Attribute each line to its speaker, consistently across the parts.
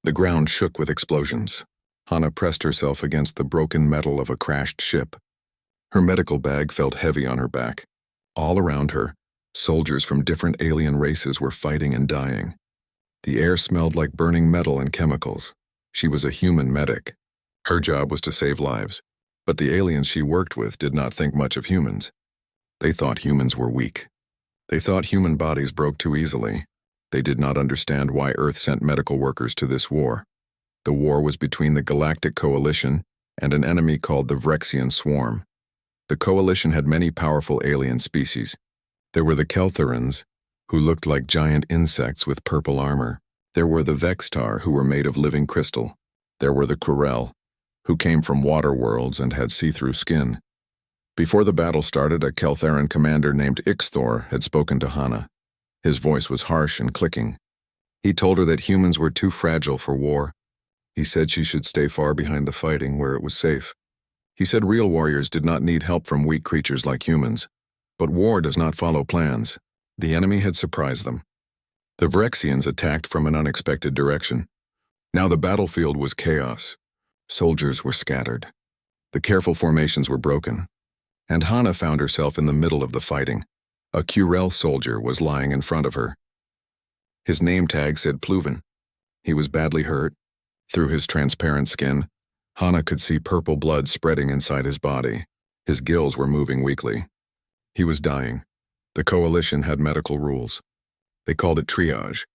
Speaker 1: The ground shook with explosions. Hana pressed herself against the broken metal of a crashed ship. Her medical bag felt heavy on her back. All around her, soldiers from different alien races were fighting and dying. The air smelled like burning metal and chemicals. She was a human medic. Her job was to save lives, but the aliens she worked with did not think much of humans. They thought humans were weak. They thought human bodies broke too easily. They did not understand why Earth sent medical workers to this war. The war was between the Galactic Coalition and an enemy called the Vrexian Swarm. The Coalition had many powerful alien species. There were the Keltherans, who looked like giant insects with purple armor. There were the Vextar, who were made of living crystal. There were the Kurel, who came from water worlds and had see-through skin. Before the battle started, a Keltheran commander named Ixthor had spoken to Hana. His voice was harsh and clicking. He told her that humans were too fragile for war. He said she should stay far behind the fighting where it was safe. He said real warriors did not need help from weak creatures like humans. But war does not follow plans. The enemy had surprised them. The Vrexians attacked from an unexpected direction. Now the battlefield was chaos. Soldiers were scattered. The careful formations were broken. And Hana found herself in the middle of the fighting. A Kurel soldier was lying in front of her. His name tag said Pluven. He was badly hurt. Through his transparent skin, Hana could see purple blood spreading inside his body. His gills were moving weakly. He was dying. The Coalition had medical rules. They called it triage.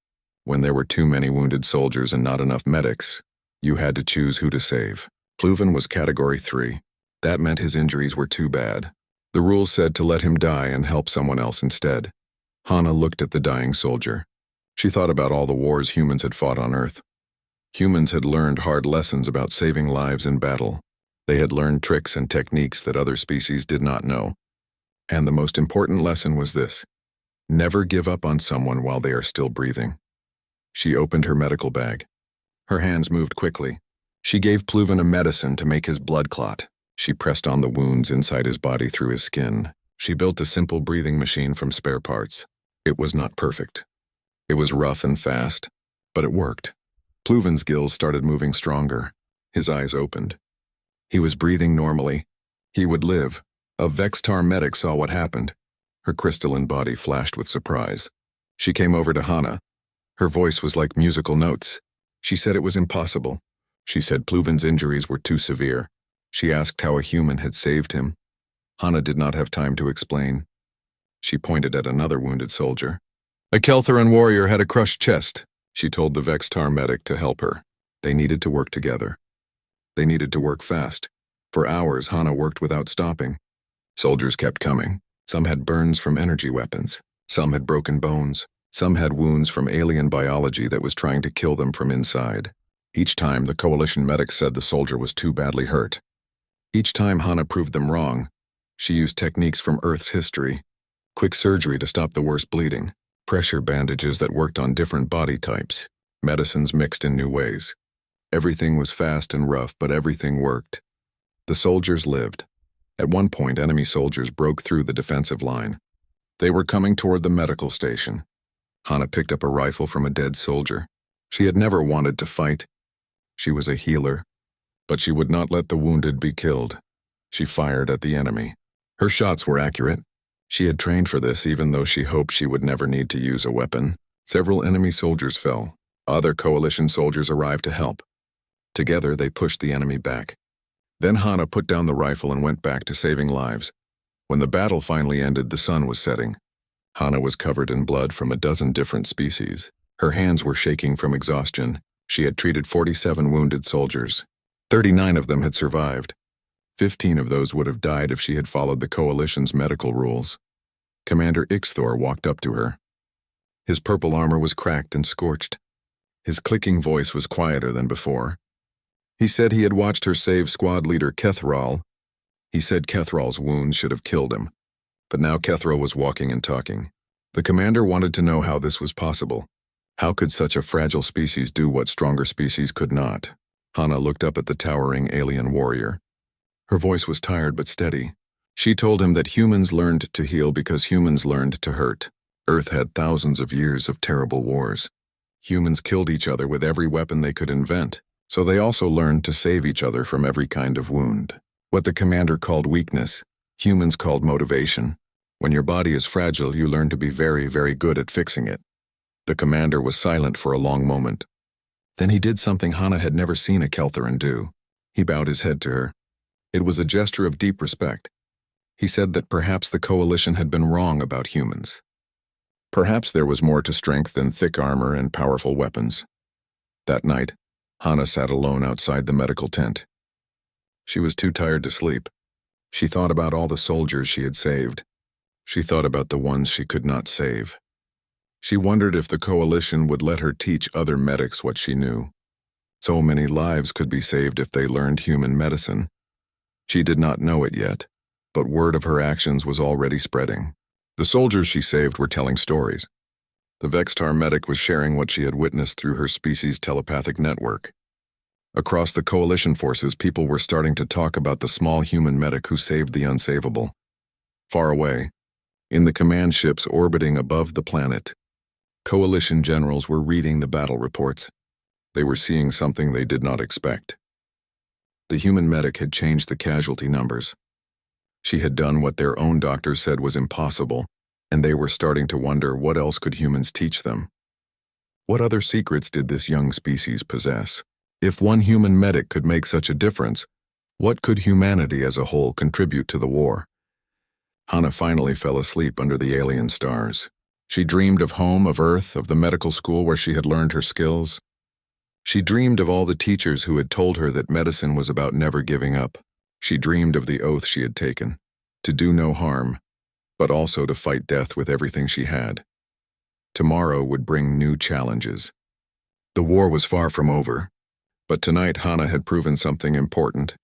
Speaker 1: When there were too many wounded soldiers and not enough medics, you had to choose who to save. Pluven was Category 3. That meant his injuries were too bad. The rules said to let him die and help someone else instead. Hana looked at the dying soldier. She thought about all the wars humans had fought on Earth. Humans had learned hard lessons about saving lives in battle. They had learned tricks and techniques that other species did not know. And the most important lesson was this: never give up on someone while they are still breathing. She opened her medical bag. Her hands moved quickly. She gave Pluven a medicine to make his blood clot. She pressed on the wounds inside his body through his skin. She built a simple breathing machine from spare parts. It was not perfect. It was rough and fast, but it worked. Pluven's gills started moving stronger. His eyes opened. He was breathing normally. He would live. A Vextar medic saw what happened. Her crystalline body flashed with surprise. She came over to Hana. Her voice was like musical notes. She said it was impossible. She said Pluven's injuries were too severe. She asked how a human had saved him. Hana did not have time to explain. She pointed at another wounded soldier. A Keltheran warrior had a crushed chest. She told the Vextar medic to help her. They needed to work together. They needed to work fast. For hours, Hana worked without stopping. Soldiers kept coming. Some had burns from energy weapons. Some had broken bones. Some had wounds from alien biology that was trying to kill them from inside. Each time, the Coalition medic said the soldier was too badly hurt. Each time Hana proved them wrong, she used techniques from Earth's history. Quick surgery to stop the worst bleeding. Pressure bandages that worked on different body types. Medicines mixed in new ways. Everything was fast and rough, but everything worked. The soldiers lived. At one point, enemy soldiers broke through the defensive line. They were coming toward the medical station. Hana picked up a rifle from a dead soldier. She had never wanted to fight. She was a healer, but she would not let the wounded be killed. She fired at the enemy. Her shots were accurate. She had trained for this even though she hoped she would never need to use a weapon. Several enemy soldiers fell. Other Coalition soldiers arrived to help. Together, they pushed the enemy back. Then Hana put down the rifle and went back to saving lives. When the battle finally ended, the sun was setting. Hana was covered in blood from a dozen different species. Her hands were shaking from exhaustion. She had treated 47 wounded soldiers. 39 of them had survived. 15 of those would have died if she had followed the Coalition's medical rules. Commander Ixthor walked up to her. His purple armor was cracked and scorched. His clicking voice was quieter than before. He said he had watched her save squad leader Kethral. He said Kethral's wounds should have killed him. But now Kethral was walking and talking. The commander wanted to know how this was possible. How could such a fragile species do what stronger species could not? Hana looked up at the towering alien warrior. Her voice was tired but steady. She told him that humans learned to heal because humans learned to hurt. Earth had thousands of years of terrible wars. Humans killed each other with every weapon they could invent, so they also learned to save each other from every kind of wound. What the commander called weakness, humans called motivation. When your body is fragile, you learn to be very, very good at fixing it. The commander was silent for a long moment. Then he did something Hana had never seen a Keltheran do. He bowed his head to her. It was a gesture of deep respect. He said that perhaps the coalition had been wrong about humans. Perhaps there was more to strength than thick armor and powerful weapons. That night, Hana sat alone outside the medical tent. She was too tired to sleep. She thought about all the soldiers she had saved. She thought about the ones she could not save. She wondered if the coalition would let her teach other medics what she knew. So many lives could be saved if they learned human medicine. She did not know it yet, but word of her actions was already spreading. The soldiers she saved were telling stories. The Vextar medic was sharing what she had witnessed through her species' telepathic network. Across the coalition forces, people were starting to talk about the small human medic who saved the unsavable. Far away, in the command ships orbiting above the planet, coalition generals were reading the battle reports. They were seeing something they did not expect. The human medic had changed the casualty numbers. She had done what their own doctors said was impossible, and they were starting to wonder what else could humans teach them. What other secrets did this young species possess? If one human medic could make such a difference, what could humanity as a whole contribute to the war? Hana finally fell asleep under the alien stars. She dreamed of home, of Earth, of the medical school where she had learned her skills. She dreamed of all the teachers who had told her that medicine was about never giving up. She dreamed of the oath she had taken, to do no harm, but also to fight death with everything she had. Tomorrow would bring new challenges. The war was far from over, but tonight Hana had proven something important.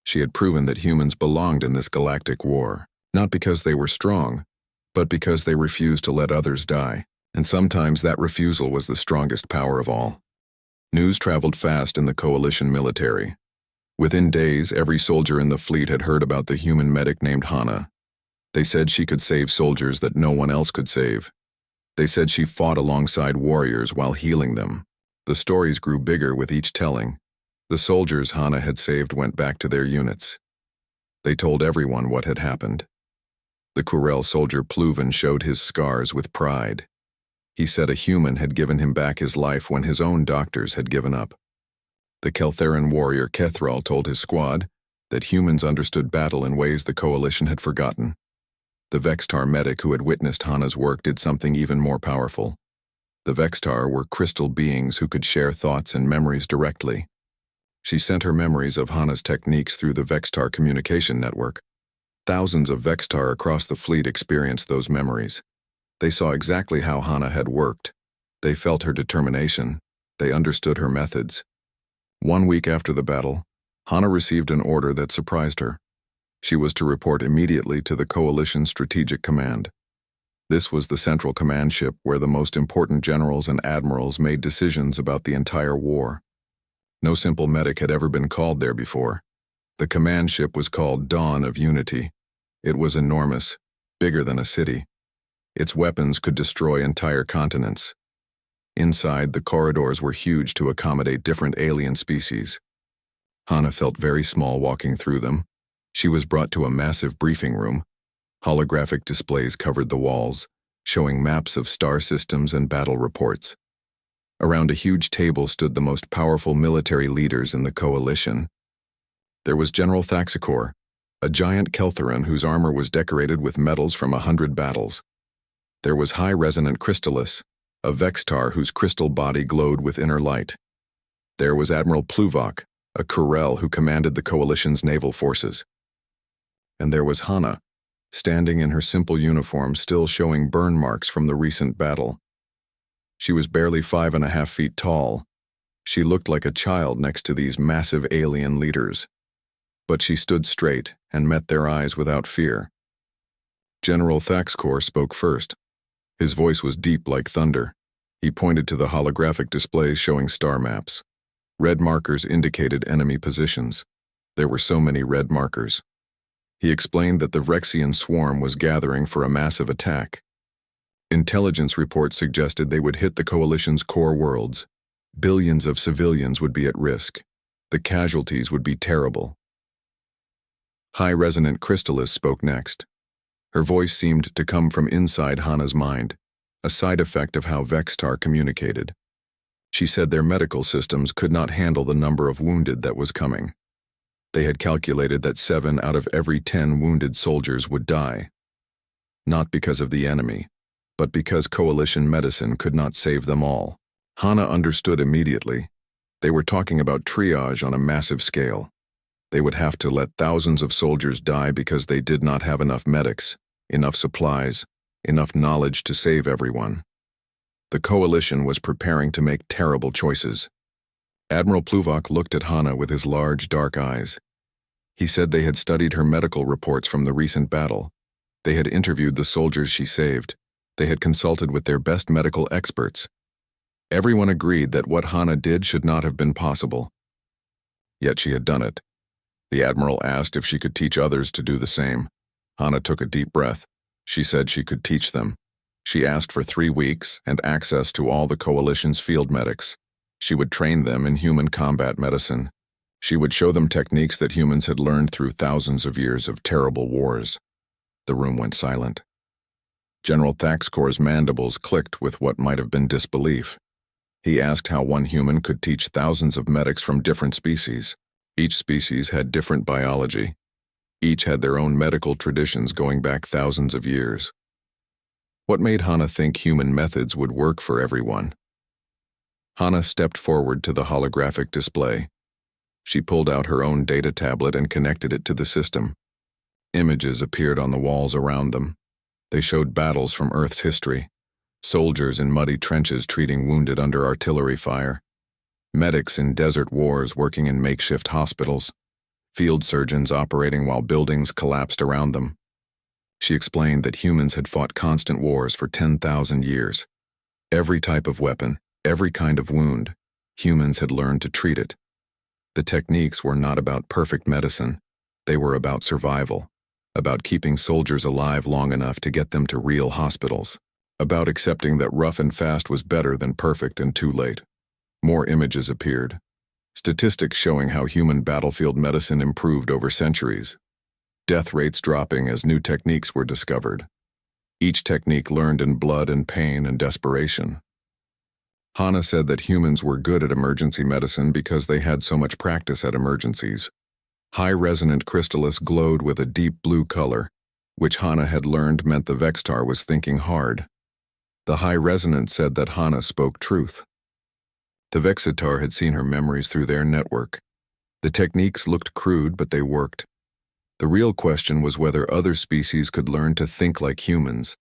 Speaker 1: She had proven that humans belonged in this galactic war, not because they were strong, but because they refused to let others die, and sometimes that refusal was the strongest power of all. News traveled fast in the coalition military. Within days, every soldier in the fleet had heard about the human medic named Hana. They said she could save soldiers that no one else could save. They said she fought alongside warriors while healing them. The stories grew bigger with each telling. The soldiers Hana had saved went back to their units. They told everyone what had happened. The Kurel soldier Pluven showed his scars with pride. He said a human had given him back his life when his own doctors had given up. The Keltheran warrior Kethral told his squad that humans understood battle in ways the coalition had forgotten. The Vextar medic who had witnessed Hana's work did something even more powerful. The Vextar were crystal beings who could share thoughts and memories directly. She sent her memories of Hana's techniques through the Vextar communication network. Thousands of Vextar across the fleet experienced those memories. They saw exactly how Hana had worked. They felt her determination. They understood her methods. 1 week after the battle, Hana received an order that surprised her. She was to report immediately to the Coalition Strategic Command. This was the central command ship where the most important generals and admirals made decisions about the entire war. No simple medic had ever been called there before. The command ship was called Dawn of Unity. It was enormous, bigger than a city. Its weapons could destroy entire continents. Inside, the corridors were huge to accommodate different alien species. Hana felt very small walking through them. She was brought to a massive briefing room. Holographic displays covered the walls, showing maps of star systems and battle reports. Around a huge table stood the most powerful military leaders in the coalition. There was General Thaxacor, a giant Keltheran whose armor was decorated with medals from 100 battles. There was High Resonant Crystallis, a Vextar whose crystal body glowed with inner light. There was Admiral Pluvok, a Kurel who commanded the coalition's naval forces. And there was Hana, standing in her simple uniform still showing burn marks from the recent battle. She was barely 5.5 feet tall. She looked like a child next to these massive alien leaders. But she stood straight and met their eyes without fear. General Thaxacor spoke first. His voice was deep like thunder. He pointed to the holographic displays showing star maps. Red markers indicated enemy positions. There were so many red markers. He explained that the Vrexian swarm was gathering for a massive attack. Intelligence reports suggested they would hit the coalition's core worlds. Billions of civilians would be at risk. The casualties would be terrible. High-resonant Crystallis spoke next. Her voice seemed to come from inside Hana's mind, a side effect of how Vextar communicated. She said their medical systems could not handle the number of wounded that was coming. They had calculated that 7 out of every 10 wounded soldiers would die. Not because of the enemy, but because coalition medicine could not save them all. Hana understood immediately. They were talking about triage on a massive scale. They would have to let thousands of soldiers die because they did not have enough medics, enough supplies, enough knowledge to save everyone. The coalition was preparing to make terrible choices. Admiral Pluvok looked at Hana with his large, dark eyes. He said they had studied her medical reports from the recent battle. They had interviewed the soldiers she saved. They had consulted with their best medical experts. Everyone agreed that what Hana did should not have been possible. Yet she had done it. The Admiral asked if she could teach others to do the same. Hana took a deep breath. She said she could teach them. She asked for 3 weeks and access to all the coalition's field medics. She would train them in human combat medicine. She would show them techniques that humans had learned through thousands of years of terrible wars. The room went silent. General Thaxcor's mandibles clicked with what might have been disbelief. He asked how one human could teach thousands of medics from different species. Each species had different biology. Each had their own medical traditions going back thousands of years. What made Hana think human methods would work for everyone? Hana stepped forward to the holographic display. She pulled out her own data tablet and connected it to the system. Images appeared on the walls around them. They showed battles from Earth's history. Soldiers in muddy trenches treating wounded under artillery fire. Medics in desert wars working in makeshift hospitals. Field surgeons operating while buildings collapsed around them. She explained that humans had fought constant wars for 10,000 years. Every type of weapon, every kind of wound, humans had learned to treat it. The techniques were not about perfect medicine. They were about survival, about keeping soldiers alive long enough to get them to real hospitals, about accepting that rough and fast was better than perfect and too late. More images appeared. Statistics showing how human battlefield medicine improved over centuries. Death rates dropping as new techniques were discovered. Each technique learned in blood and pain and desperation. Hana said that humans were good at emergency medicine because they had so much practice at emergencies. High-resonant Crystallis glowed with a deep blue color, which Hana had learned meant the Vextar was thinking hard. The high-resonant said that Hana spoke truth. The Vexitar had seen her memories through their network. The techniques looked crude, but they worked. The real question was whether other species could learn to think like humans.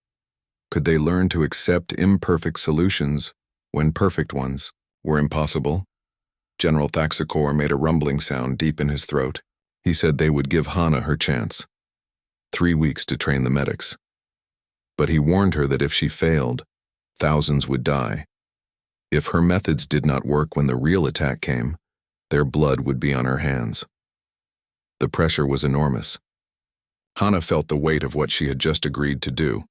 Speaker 1: Could they learn to accept imperfect solutions when perfect ones were impossible? General Thaxacor made a rumbling sound deep in his throat. He said they would give Hana her chance. 3 weeks to train the medics. But he warned her that if she failed, thousands would die. If her methods did not work when the real attack came, their blood would be on her hands. The pressure was enormous. Hana felt the weight of what she had just agreed to do.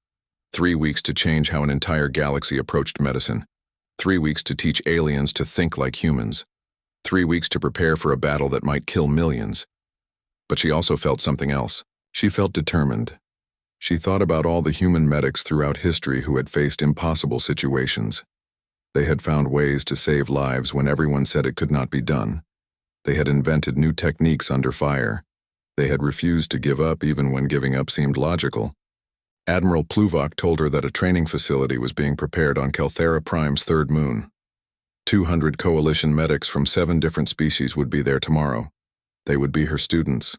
Speaker 1: 3 weeks to change how an entire galaxy approached medicine. 3 weeks to teach aliens to think like humans. 3 weeks to prepare for a battle that might kill millions. But she also felt something else. She felt determined. She thought about all the human medics throughout history who had faced impossible situations. They had found ways to save lives when everyone said it could not be done. They had invented new techniques under fire. They had refused to give up even when giving up seemed logical. Admiral Pluvok told her that a training facility was being prepared on Kelthera Prime's third moon. 200 coalition medics from 7 different species would be there tomorrow. They would be her students.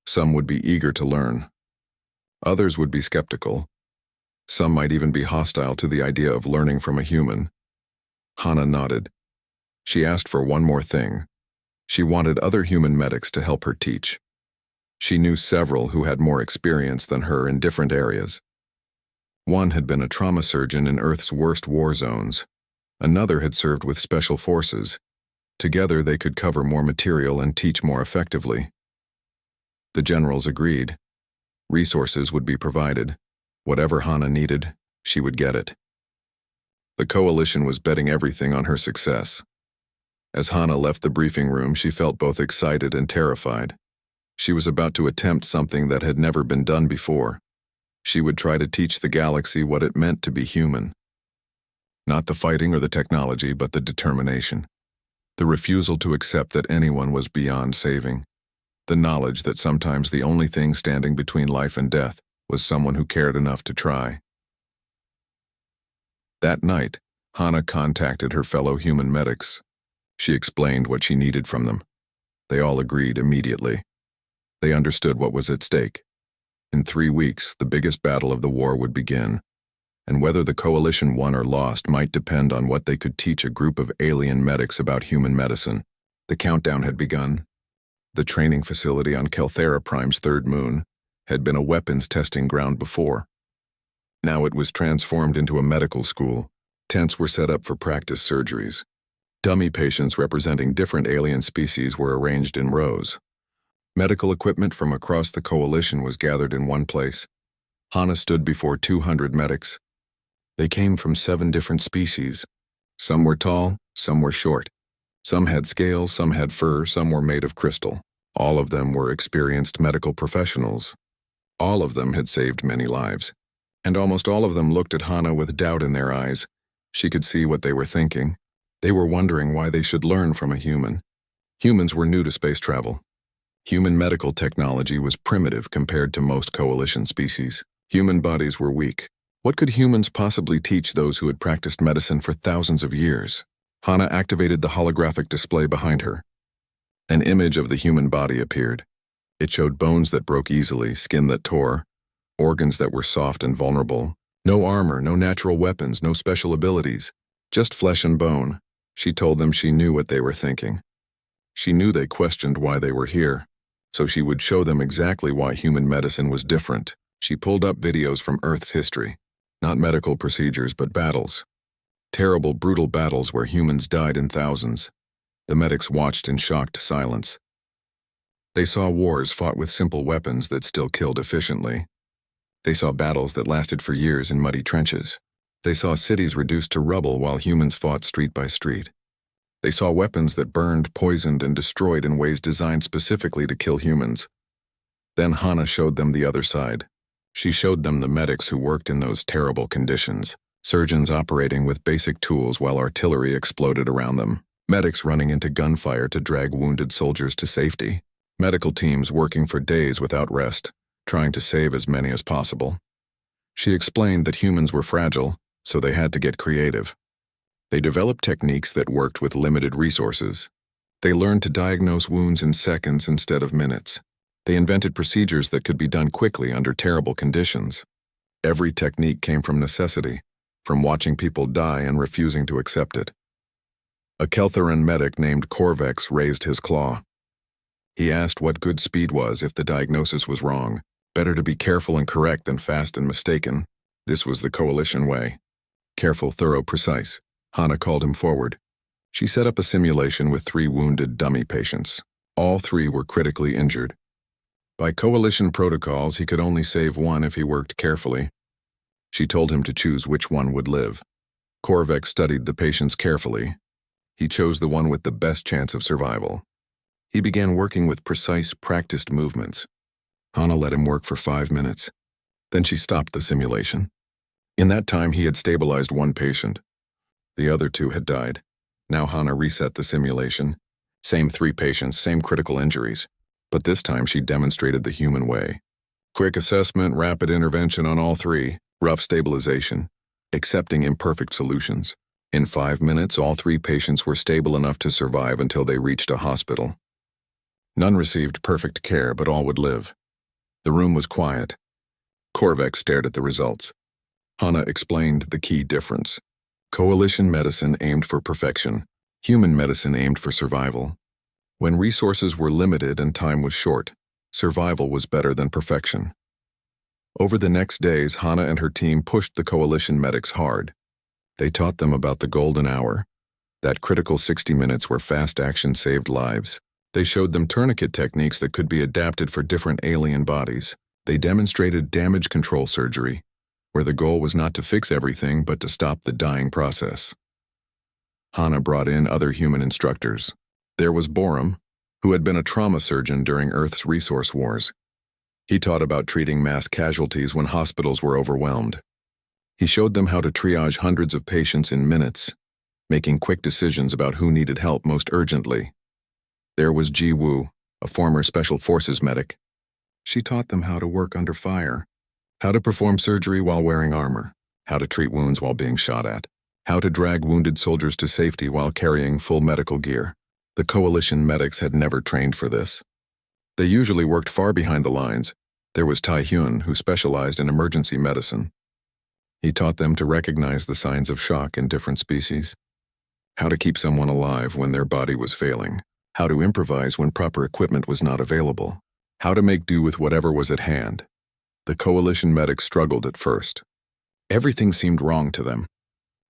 Speaker 1: Some would be eager to learn. Others would be skeptical. Some might even be hostile to the idea of learning from a human. Hana nodded. She asked for one more thing. She wanted other human medics to help her teach. She knew several who had more experience than her in different areas. One had been a trauma surgeon in Earth's worst war zones. Another had served with special forces. Together they could cover more material and teach more effectively. The generals agreed. Resources would be provided. Whatever Hana needed, she would get it. The coalition was betting everything on her success. As Hana left the briefing room, she felt both excited and terrified. She was about to attempt something that had never been done before. She would try to teach the galaxy what it meant to be human. Not the fighting or the technology, but the determination. The refusal to accept that anyone was beyond saving. The knowledge that sometimes the only thing standing between life and death was someone who cared enough to try. That night, Hana contacted her fellow human medics. She explained what she needed from them. They all agreed immediately. They understood what was at stake. In 3 weeks, the biggest battle of the war would begin, and whether the coalition won or lost might depend on what they could teach a group of alien medics about human medicine. The countdown had begun. The training facility on Kelthera Prime's third moon had been a weapons testing ground before. Now it was transformed into a medical school. Tents were set up for practice surgeries. Dummy patients representing different alien species were arranged in rows. Medical equipment from across the coalition was gathered in one place. Hana stood before 200 medics. They came from 7 different species. Some were tall, some were short. Some had scales, some had fur, some were made of crystal. All of them were experienced medical professionals. All of them had saved many lives. And almost all of them looked at Hana with doubt in their eyes. She could see what they were thinking. They were wondering why they should learn from a human. Humans were new to space travel. Human medical technology was primitive compared to most coalition species. Human bodies were weak. What could humans possibly teach those who had practiced medicine for thousands of years? Hana activated the holographic display behind her. An image of the human body appeared. It showed bones that broke easily, skin that tore, organs that were soft and vulnerable. No armor, no natural weapons, no special abilities, just flesh and bone. She told them she knew what they were thinking. She knew they questioned why they were here, so she would show them exactly why human medicine was different. She pulled up videos from Earth's history, not medical procedures, but battles. Terrible, brutal battles where humans died in thousands. The medics watched in shocked silence. They saw wars fought with simple weapons that still killed efficiently. They saw battles that lasted for years in muddy trenches. They saw cities reduced to rubble while humans fought street by street. They saw weapons that burned, poisoned, and destroyed in ways designed specifically to kill humans. Then Hana showed them the other side. She showed them the medics who worked in those terrible conditions, surgeons operating with basic tools while artillery exploded around them, medics running into gunfire to drag wounded soldiers to safety, medical teams working for days without rest, trying to save as many as possible. She explained that humans were fragile, so they had to get creative. They developed techniques that worked with limited resources. They learned to diagnose wounds in seconds instead of minutes. They invented procedures that could be done quickly under terrible conditions. Every technique came from necessity, from watching people die and refusing to accept it. A Keltheran medic named Corvex raised his claw. He asked what good speed was if the diagnosis was wrong. Better to be careful and correct than fast and mistaken. This was the coalition way. Careful, thorough, precise. Hana called him forward. She set up a simulation with 3 wounded dummy patients. All 3 were critically injured. By coalition protocols, he could only save one if he worked carefully. She told him to choose which one would live. Corvex studied the patients carefully. He chose the one with the best chance of survival. He began working with precise, practiced movements. Hana let him work for 5 minutes. Then she stopped the simulation. In that time, he had stabilized 1 patient. The other 2 had died. Now Hana reset the simulation. Same 3 patients, same critical injuries. But this time she demonstrated the human way. Quick assessment, rapid intervention on all 3, rough stabilization, accepting imperfect solutions. In 5 minutes, all 3 patients were stable enough to survive until they reached a hospital. None received perfect care, but all would live. The room was quiet. Corvex stared at the results. Hana explained the key difference. Coalition medicine aimed for perfection. Human medicine aimed for survival. When resources were limited and time was short, survival was better than perfection. Over the next days, Hana and her team pushed the coalition medics hard. They taught them about the golden hour, that critical 60 minutes where fast action saved lives. They showed them tourniquet techniques that could be adapted for different alien bodies. They demonstrated damage control surgery, where the goal was not to fix everything but to stop the dying process. Hana brought in other human instructors. There was Borum, who had been a trauma surgeon during Earth's resource wars. He taught about treating mass casualties when hospitals were overwhelmed. He showed them how to triage hundreds of patients in minutes, making quick decisions about who needed help most urgently. There was Ji Woo, a former Special Forces medic. She taught them how to work under fire, how to perform surgery while wearing armor, how to treat wounds while being shot at, how to drag wounded soldiers to safety while carrying full medical gear. The coalition medics had never trained for this. They usually worked far behind the lines. There was Tai Hyun, who specialized in emergency medicine. He taught them to recognize the signs of shock in different species, how to keep someone alive when their body was failing, how to improvise when proper equipment was not available, how to make do with whatever was at hand. The coalition medics struggled at first. Everything seemed wrong to them.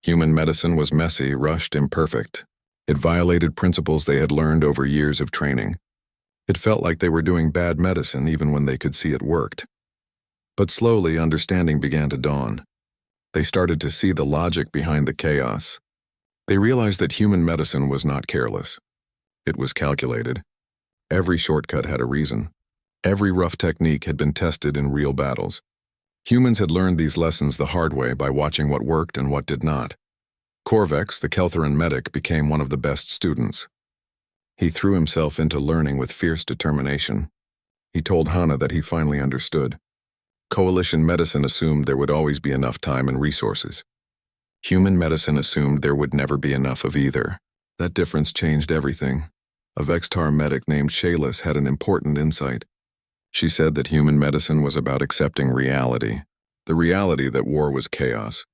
Speaker 1: Human medicine was messy, rushed, imperfect. It violated principles they had learned over years of training. It felt like they were doing bad medicine even when they could see it worked. But slowly, understanding began to dawn. They started to see the logic behind the chaos. They realized that human medicine was not careless. It was calculated. Every shortcut had a reason. Every rough technique had been tested in real battles. Humans had learned these lessons the hard way by watching what worked and what did not. Corvex, the Keltheran medic, became one of the best students. He threw himself into learning with fierce determination. He told Hana that he finally understood. Coalition medicine assumed there would always be enough time and resources. Human medicine assumed there would never be enough of either. That difference changed everything. A Vextar medic named Shayless had an important insight. She said that human medicine was about accepting reality. The reality that war was chaos.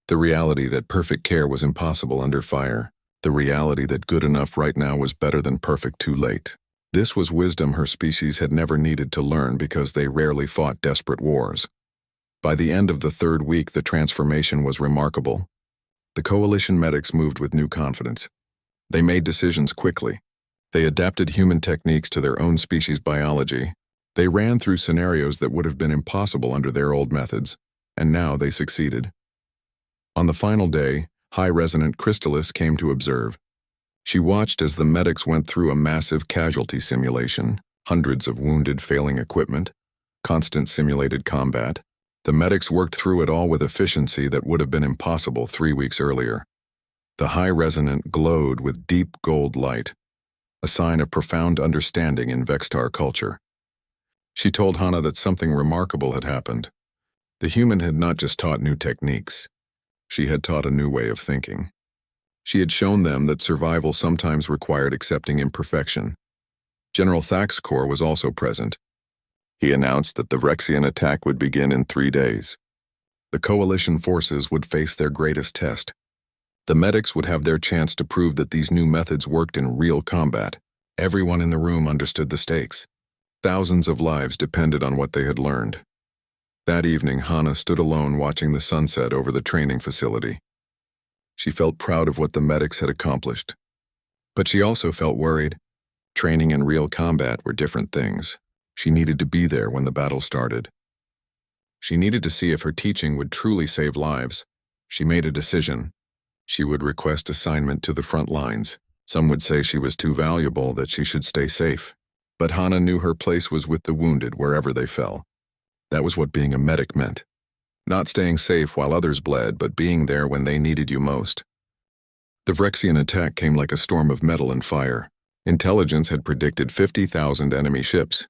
Speaker 1: The reality that perfect care was impossible under fire. The reality that good enough right now was better than perfect too late. This was wisdom her species had never needed to learn because they rarely fought desperate wars. By the end of the third week, the transformation was remarkable. The coalition medics moved with new confidence. They made decisions quickly. They adapted human techniques to their own species' biology. They ran through scenarios that would have been impossible under their old methods, and now they succeeded. On the final day, High Resonant Crystallis came to observe. She watched as the medics went through a massive casualty simulation, hundreds of wounded, failing equipment, constant simulated combat. The medics worked through it all with efficiency that would have been impossible 3 weeks earlier. The High Resonant glowed with deep gold light, a sign of profound understanding in Vextar culture. She told Hana that something remarkable had happened. The human had not just taught new techniques. She had taught a new way of thinking. She had shown them that survival sometimes required accepting imperfection. General Thack's Corps was also present. He announced that the Vrexian attack would begin in 3 days. The coalition forces would face their greatest test. The medics would have their chance to prove that these new methods worked in real combat. Everyone in the room understood the stakes. Thousands of lives depended on what they had learned. That evening, Hana stood alone watching the sunset over the training facility. She felt proud of what the medics had accomplished. But she also felt worried. Training and real combat were different things. She needed to be there when the battle started. She needed to see if her teaching would truly save lives. She made a decision. She would request assignment to the front lines. Some would say she was too valuable, that she should stay safe. But Hana knew her place was with the wounded wherever they fell. That was what being a medic meant. Not staying safe while others bled, but being there when they needed you most. The Vrexian attack came like a storm of metal and fire. Intelligence had predicted 50,000 enemy ships.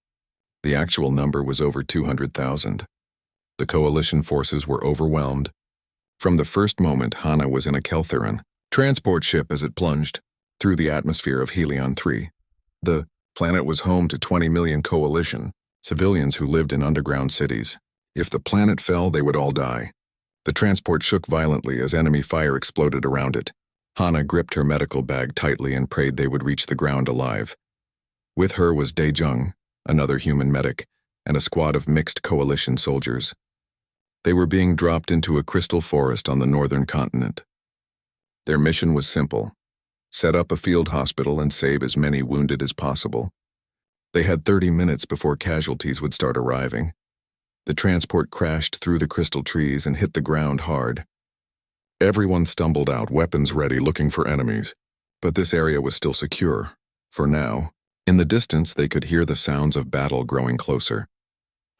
Speaker 1: The actual number was over 200,000. The coalition forces were overwhelmed. From the first moment, Hana was in a Keltheran transport ship as it plunged through the atmosphere of Helion 3. The planet was home to 20 million coalition civilians who lived in underground cities. If the planet fell, they would all die. The transport shook violently as enemy fire exploded around it. Hana gripped her medical bag tightly and prayed they would reach the ground alive. With her was Dae-jung, another human medic, and a squad of mixed coalition soldiers. They were being dropped into a crystal forest on the northern continent. Their mission was simple: set up a field hospital and save as many wounded as possible. They had 30 minutes before casualties would start arriving. The transport crashed through the crystal trees and hit the ground hard. Everyone stumbled out, weapons ready, looking for enemies. But this area was still secure, for now. In the distance, they could hear the sounds of battle growing closer.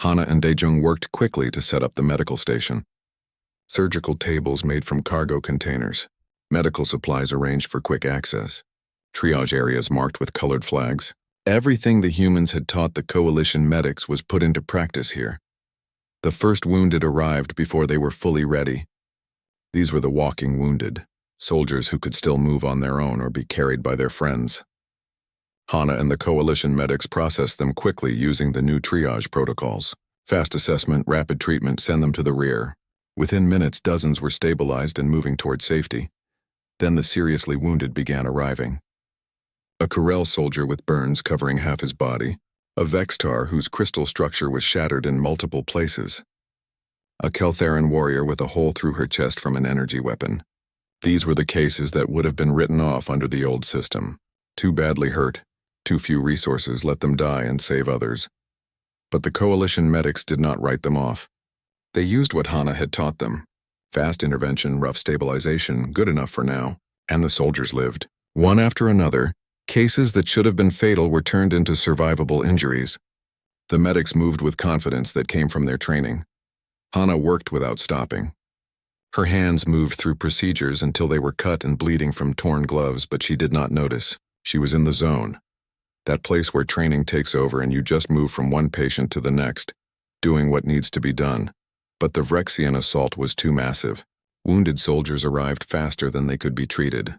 Speaker 1: Hana and Daejung worked quickly to set up the medical station. Surgical tables made from cargo containers. Medical supplies arranged for quick access. Triage areas marked with colored flags. Everything the humans had taught the Coalition medics was put into practice here. The first wounded arrived before they were fully ready. These were the walking wounded, soldiers who could still move on their own or be carried by their friends. Hana and the Coalition medics processed them quickly using the new triage protocols. Fast assessment, rapid treatment, send them to the rear. Within minutes, dozens were stabilized and moving toward safety. Then the seriously wounded began arriving. A Corel soldier with burns covering half his body, a Vextar whose crystal structure was shattered in multiple places, a Keltheran warrior with a hole through her chest from an energy weapon. These were the cases that would have been written off under the old system. Too badly hurt, too few resources, let them die and save others. But the Coalition medics did not write them off. They used what Hana had taught them. Fast intervention, rough stabilization, good enough for now, and the soldiers lived. One after another, cases that should have been fatal were turned into survivable injuries. The medics moved with confidence that came from their training. Hana worked without stopping. Her hands moved through procedures until they were cut and bleeding from torn gloves, but she did not notice. She was in the zone. That place where training takes over and you just move from one patient to the next, doing what needs to be done. But the Vrexian assault was too massive. Wounded soldiers arrived faster than they could be treated.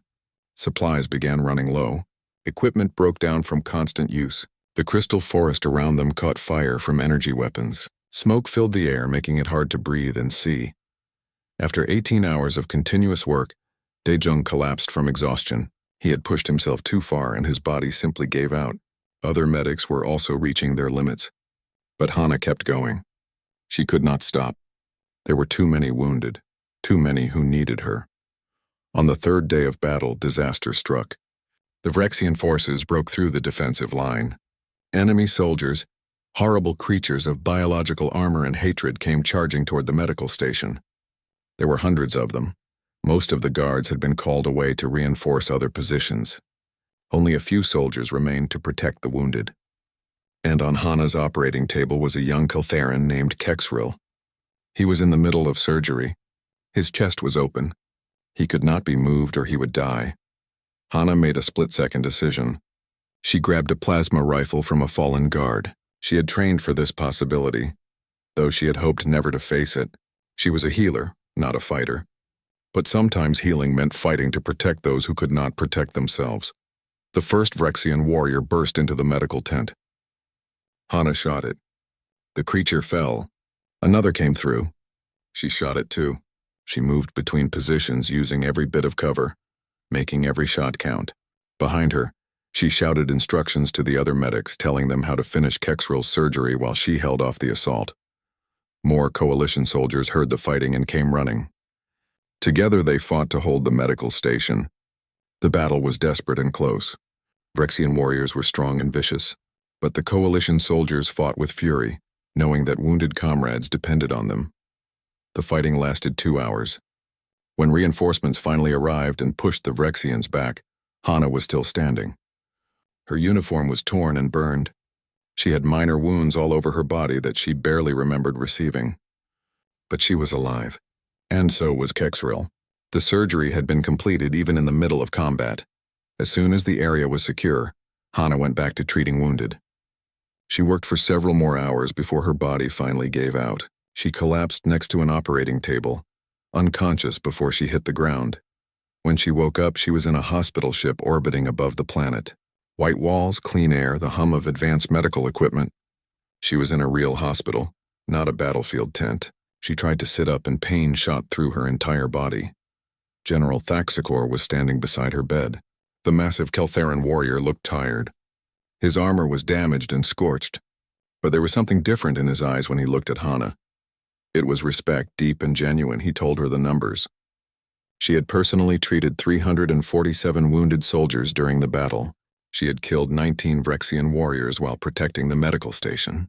Speaker 1: Supplies began running low. Equipment broke down from constant use. The crystal forest around them caught fire from energy weapons. Smoke filled the air, making it hard to breathe and see. After 18 hours of continuous work, Daejung collapsed from exhaustion. He had pushed himself too far and his body simply gave out. Other medics were also reaching their limits. But Hana kept going. She could not stop. There were too many wounded, too many who needed her. On the third day of battle, disaster struck. The Vrexian forces broke through the defensive line. Enemy soldiers, horrible creatures of biological armor and hatred, came charging toward the medical station. There were hundreds of them. Most of the guards had been called away to reinforce other positions. Only a few soldiers remained to protect the wounded. And on Hana's operating table was a young Keltheran named Kexril. He was in the middle of surgery. His chest was open. He could not be moved or he would die. Hana made a split-second decision. She grabbed a plasma rifle from a fallen guard. She had trained for this possibility. Though she had hoped never to face it. She was a healer, not a fighter. But sometimes healing meant fighting to protect those who could not protect themselves. The first Vrexian warrior burst into the medical tent. Hana shot it. The creature fell. Another came through. She shot it too. She moved between positions using every bit of cover, making every shot count. Behind her, she shouted instructions to the other medics, telling them how to finish Kexril's surgery while she held off the assault. More Coalition soldiers heard the fighting and came running. Together they fought to hold the medical station. The battle was desperate and close. Vrexian warriors were strong and vicious, but the Coalition soldiers fought with fury, knowing that wounded comrades depended on them. The fighting lasted 2 hours. When reinforcements finally arrived and pushed the Vrexians back, Hana was still standing. Her uniform was torn and burned. She had minor wounds all over her body that she barely remembered receiving. But she was alive. And so was Kexril. The surgery had been completed even in the middle of combat. As soon as the area was secure, Hana went back to treating wounded. She worked for several more hours before her body finally gave out. She collapsed next to an operating table, unconscious before she hit the ground. When she woke up, she was in a hospital ship orbiting above the planet. White walls, clean air, the hum of advanced medical equipment. She was in a real hospital, not a battlefield tent. She tried to sit up and pain shot through her entire body. General Thaxacor was standing beside her bed. The massive Keltheran warrior looked tired. His armor was damaged and scorched, but there was something different in his eyes when he looked at Hana. It was respect, deep and genuine. He told her the numbers. She had personally treated 347 wounded soldiers during the battle. She had killed 19 Vrexian warriors while protecting the medical station.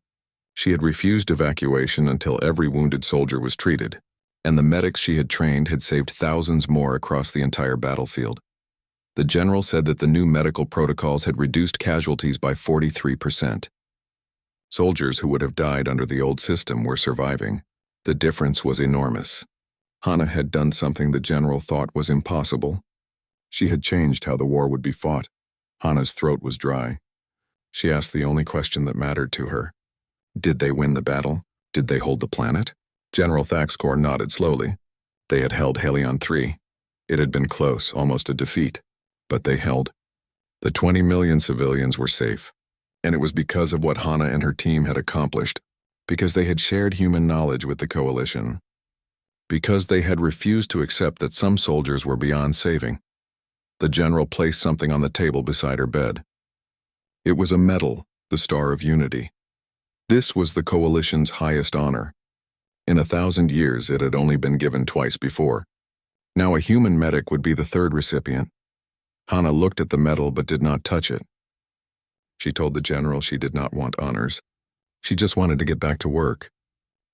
Speaker 1: She had refused evacuation until every wounded soldier was treated, and the medics she had trained had saved thousands more across the entire battlefield. The general said that the new medical protocols had reduced casualties by 43%. Soldiers who would have died under the old system were surviving. The difference was enormous. Hana had done something the general thought was impossible. She had changed how the war would be fought. Hana's throat was dry. She asked the only question that mattered to her. Did they win the battle? Did they hold the planet? General Thaxcor nodded slowly. They had held Helion 3. It had been close, almost a defeat. But they held. The 20 million civilians were safe. And it was because of what Hana and her team had accomplished, because they had shared human knowledge with the coalition, because they had refused to accept that some soldiers were beyond saving. The general placed something on the table beside her bed. It was a medal, the Star of Unity. This was the coalition's highest honor. In 1,000 years, it had only been given twice before. Now a human medic would be the third recipient. Hana looked at the medal but did not touch it. She told the general she did not want honors. She just wanted to get back to work.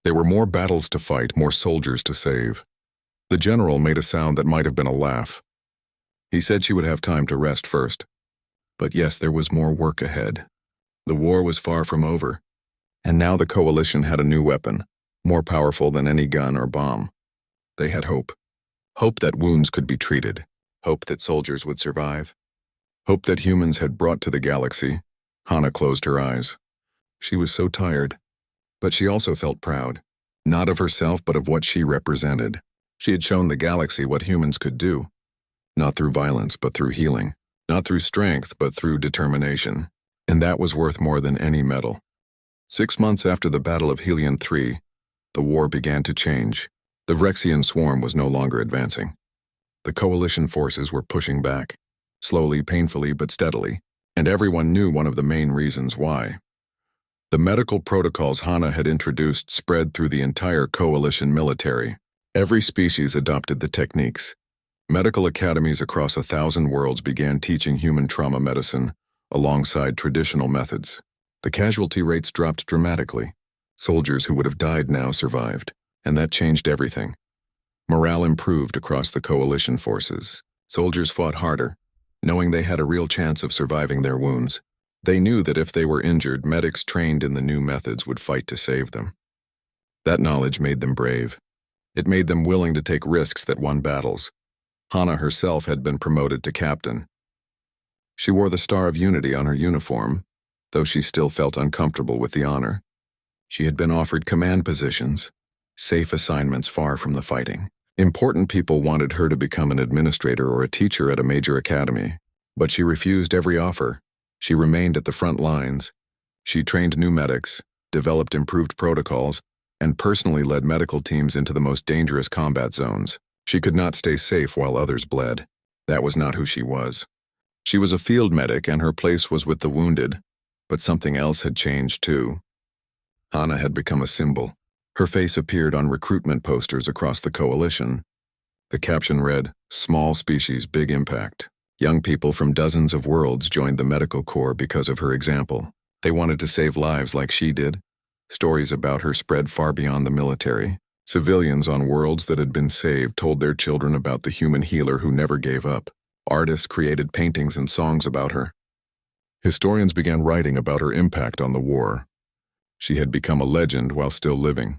Speaker 1: There were more battles to fight, more soldiers to save. The general made a sound that might have been a laugh. He said she would have time to rest first. But yes, there was more work ahead. The war was far from over. And now the coalition had a new weapon, more powerful than any gun or bomb. They had hope. Hope that wounds could be treated. Hope that soldiers would survive. Hope that humans had brought to the galaxy. Hana closed her eyes. She was so tired. But she also felt proud. Not of herself, but of what she represented. She had shown the galaxy what humans could do. Not through violence, but through healing. Not through strength, but through determination. And that was worth more than any medal. 6 months after the Battle of Helion 3, the war began to change. The Vrexian swarm was no longer advancing. The coalition forces were pushing back, slowly, painfully, but steadily, and everyone knew one of the main reasons why. The medical protocols Hana had introduced spread through the entire coalition military. Every species adopted the techniques. Medical academies across 1,000 worlds began teaching human trauma medicine alongside traditional methods. The casualty rates dropped dramatically. Soldiers who would have died now survived, and that changed everything. Morale improved across the coalition forces. Soldiers fought harder, knowing they had a real chance of surviving their wounds. They knew that if they were injured, medics trained in the new methods would fight to save them. That knowledge made them brave. It made them willing to take risks that won battles. Hana herself had been promoted to captain. She wore the Star of Unity on her uniform, though she still felt uncomfortable with the honor. She had been offered command positions, safe assignments far from the fighting. Important people wanted her to become an administrator or a teacher at a major academy, but she refused every offer. She remained at the front lines. She trained new medics, developed improved protocols, and personally led medical teams into the most dangerous combat zones. She could not stay safe while others bled. That was not who she was. She was a field medic and her place was with the wounded, but something else had changed too. Hana had become a symbol. Her face appeared on recruitment posters across the coalition. The caption read, "Small species, big impact." Young people from dozens of worlds joined the medical corps because of her example. They wanted to save lives like she did. Stories about her spread far beyond the military. Civilians on worlds that had been saved told their children about the human healer who never gave up. Artists created paintings and songs about her. Historians began writing about her impact on the war. She had become a legend while still living.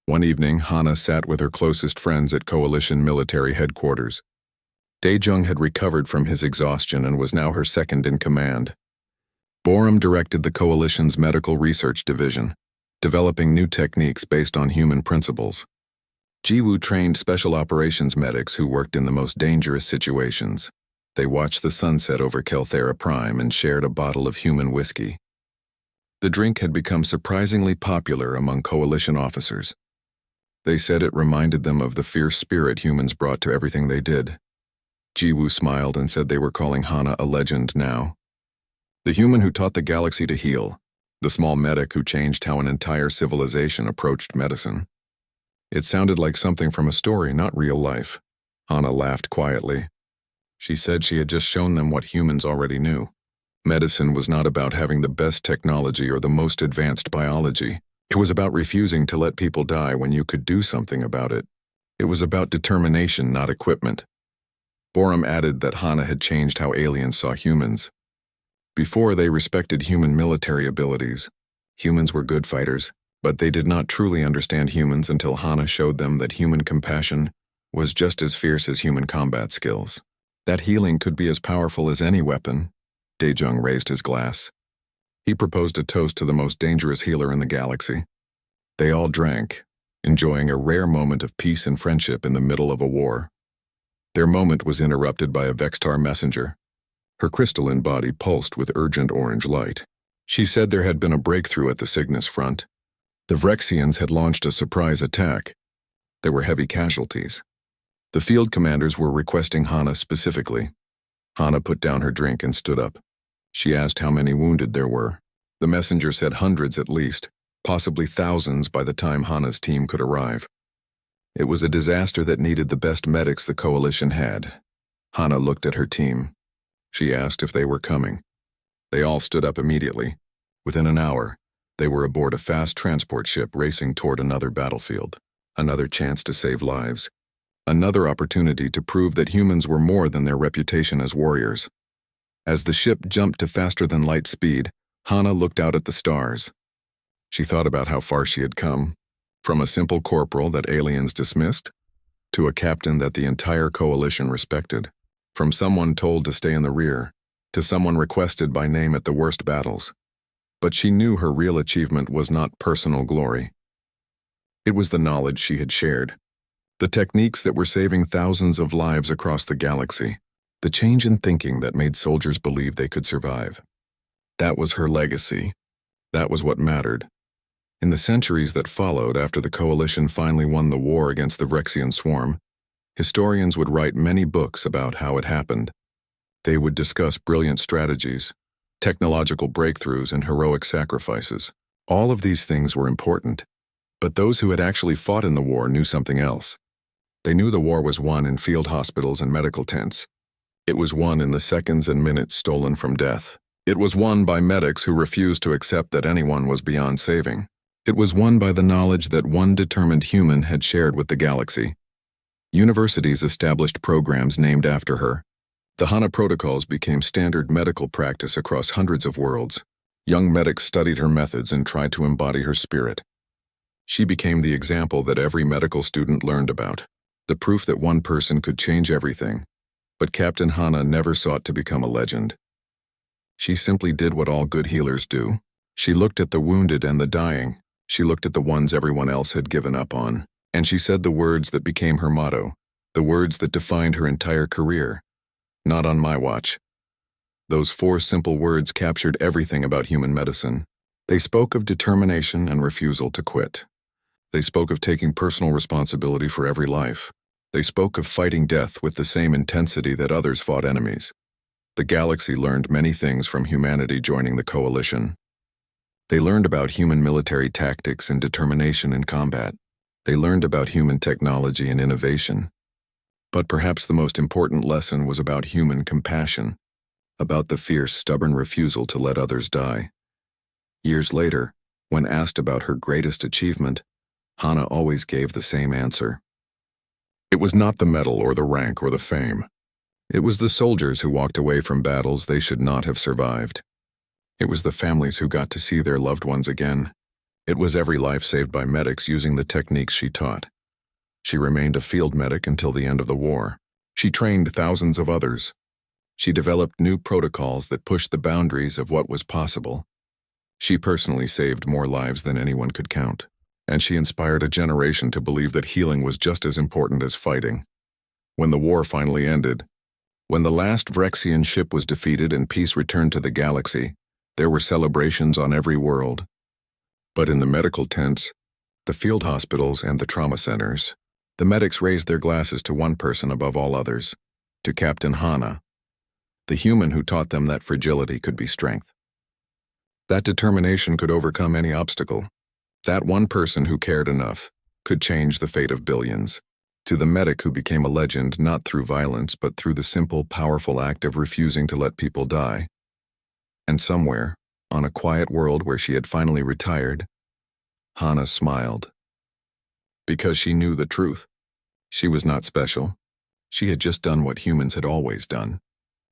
Speaker 1: One evening, Hana sat with her closest friends at Coalition military headquarters. Daejung had recovered from his exhaustion and was now her second in command. Borum directed the Coalition's medical research division, developing new techniques based on human principles. Jiwoo trained special operations medics who worked in the most dangerous situations. They watched the sunset over Kelthera Prime and shared a bottle of human whiskey. The drink had become surprisingly popular among Coalition officers. They said it reminded them of the fierce spirit humans brought to everything they did. Jiwoo smiled and said they were calling Hana a legend now. The human who taught the galaxy to heal, the small medic who changed how an entire civilization approached medicine. It sounded like something from a story, not real life. Hana laughed quietly. She said she had just shown them what humans already knew. Medicine was not about having the best technology or the most advanced biology. It was about refusing to let people die when you could do something about it. It was about determination, not equipment. Borum added that Hana had changed how aliens saw humans. Before, they respected human military abilities. Humans were good fighters, but they did not truly understand humans until Hana showed them that human compassion was just as fierce as human combat skills. That healing could be as powerful as any weapon. Daejung raised his glass. He proposed a toast to the most dangerous healer in the galaxy. They all drank, enjoying a rare moment of peace and friendship in the middle of a war. Their moment was interrupted by a Vextar messenger. Her crystalline body pulsed with urgent orange light. She said there had been a breakthrough at the Cygnus front. The Vrexians had launched a surprise attack. There were heavy casualties. The field commanders were requesting Hana specifically. Hana put down her drink and stood up. She asked how many wounded there were. The messenger said hundreds at least, possibly thousands by the time Hana's team could arrive. It was a disaster that needed the best medics the coalition had. Hana looked at her team. She asked if they were coming. They all stood up immediately. Within an hour, they were aboard a fast transport ship racing toward another battlefield. Another chance to save lives. Another opportunity to prove that humans were more than their reputation as warriors. As the ship jumped to faster-than-light speed, Hana looked out at the stars. She thought about how far she had come, from a simple corporal that aliens dismissed, to a captain that the entire coalition respected, from someone told to stay in the rear, to someone requested by name at the worst battles. But she knew her real achievement was not personal glory. It was the knowledge she had shared. The techniques that were saving thousands of lives across the galaxy. The change in thinking that made soldiers believe they could survive. That was her legacy. That was what mattered. In the centuries that followed after the coalition finally won the war against the Vrexian swarm, historians would write many books about how it happened. They would discuss brilliant strategies, technological breakthroughs, and heroic sacrifices. All of these things were important. But those who had actually fought in the war knew something else. They knew the war was won in field hospitals and medical tents. It was won in the seconds and minutes stolen from death. It was won by medics who refused to accept that anyone was beyond saving. It was won by the knowledge that one determined human had shared with the galaxy. Universities established programs named after her. The Hana protocols became standard medical practice across hundreds of worlds. Young medics studied her methods and tried to embody her spirit. She became the example that every medical student learned about, the proof that one person could change everything. But Captain Hana never sought to become a legend. She simply did what all good healers do. She looked at the wounded and the dying. She looked at the ones everyone else had given up on. And she said the words that became her motto, the words that defined her entire career. Not on my watch. Those 4 simple words captured everything about human medicine. They spoke of determination and refusal to quit. They spoke of taking personal responsibility for every life. They spoke of fighting death with the same intensity that others fought enemies. The galaxy learned many things from humanity joining the coalition. They learned about human military tactics and determination in combat. They learned about human technology and innovation. But perhaps the most important lesson was about human compassion, about the fierce, stubborn refusal to let others die. Years later, when asked about her greatest achievement, Hana always gave the same answer. It was not the medal or the rank or the fame. It was the soldiers who walked away from battles they should not have survived. It was the families who got to see their loved ones again. It was every life saved by medics using the techniques she taught. She remained a field medic until the end of the war. She trained thousands of others. She developed new protocols that pushed the boundaries of what was possible. She personally saved more lives than anyone could count. And she inspired a generation to believe that healing was just as important as fighting. When the war finally ended, when the last Vrexian ship was defeated and peace returned to the galaxy, there were celebrations on every world. But in the medical tents, the field hospitals, and the trauma centers, the medics raised their glasses to one person above all others, to Captain Hana, the human who taught them that fragility could be strength. That determination could overcome any obstacle. That one person who cared enough could change the fate of billions. To the medic who became a legend not through violence but through the simple, powerful act of refusing to let people die, And somewhere, on a quiet world where she had finally retired, Hana smiled. Because she knew the truth. She was not special. She had just done what humans had always done.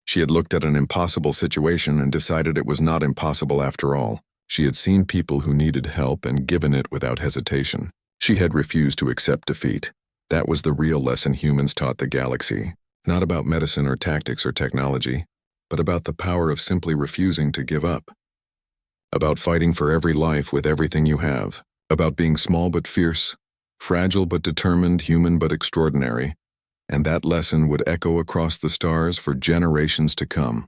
Speaker 1: She had looked at an impossible situation and decided it was not impossible after all. She had seen people who needed help and given it without hesitation. She had refused to accept defeat. That was the real lesson humans taught the galaxy. Not about medicine or tactics or technology, but about the power of simply refusing to give up. About fighting for every life with everything you have. About being small but fierce, fragile but determined, human but extraordinary. And that lesson would echo across the stars for generations to come.